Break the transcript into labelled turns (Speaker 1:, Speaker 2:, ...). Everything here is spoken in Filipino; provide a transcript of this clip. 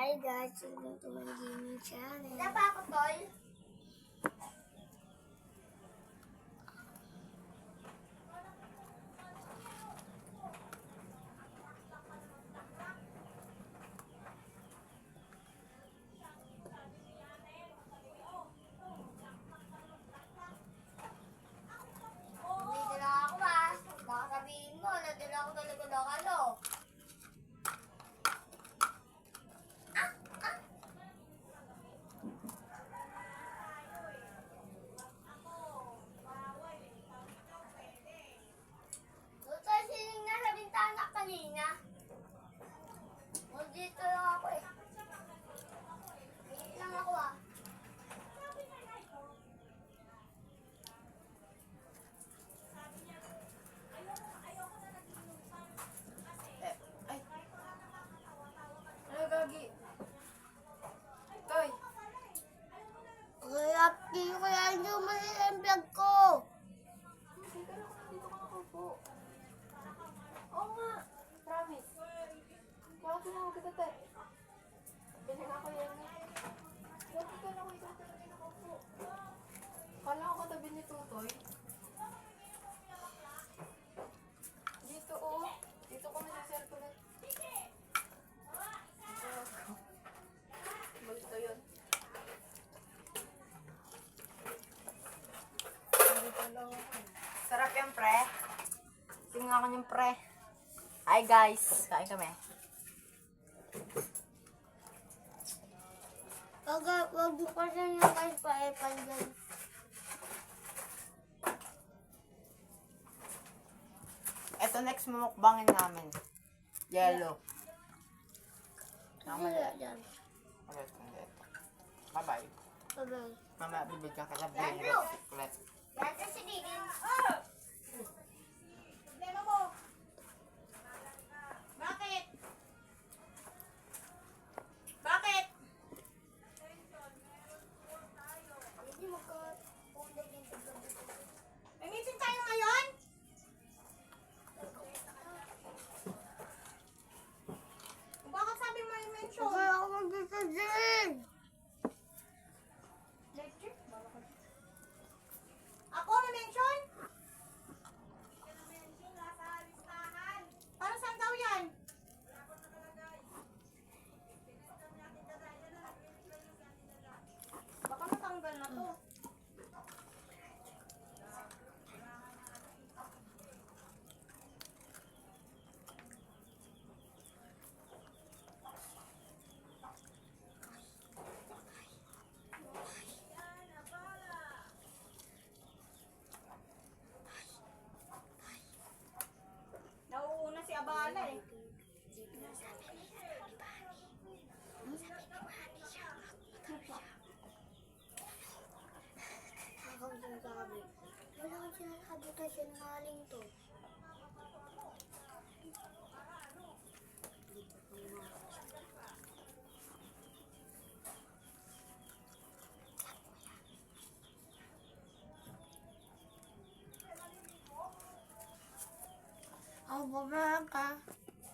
Speaker 1: Hi guys, welcome to my gaming channel.
Speaker 2: Wala pa ako, Tol. Nadala ako ah. Baka sabihin mo, nadala ako talaga lokalo. Ito sining nasa bintana kanina. O dito lang ako eh. Wait lang ako ah.
Speaker 3: Ay. Ano, Gagi? Toy.
Speaker 1: Kaya hindi ko masaya ang vlog ko.
Speaker 3: Dito ka nakaupo. Oo nga. Promise. Bakit na ako kita, Tay? Bilang ako yan. Bakit ka na ako ikaw talaga nakaupo? Kala ko katabi ni Tutoy. Dito, oh. Dito ko nasa-circulate. Multo yun. Sarap yan, pre. Tingnan ako yung pre. Hi, guys. Kain kami.
Speaker 1: Wag mo kasi yung guys pa-epal dyan.
Speaker 3: Ito next mumukbangin namin. Yellow.
Speaker 1: Wala dyan.
Speaker 3: Ulit. Bye-bye.
Speaker 1: Bye-bye.
Speaker 3: Mamaya bibigyan ka sa
Speaker 2: Andrew!
Speaker 3: ulit.
Speaker 2: Yan si Didin. Problema mo. Bakit? Bakit?
Speaker 1: Hindi mo ka...
Speaker 2: May meeting tayo ngayon? Bakit sabi mo yung mention?
Speaker 1: Kaya ako magdito din.
Speaker 2: Lecture? Ako ma-mention? Para saan daw yan? Baka matanggal na to. Nauuna si Abala eh.
Speaker 1: Ako sinasabi. Wala akong sinasabi kasi sinungaling to. Ako ba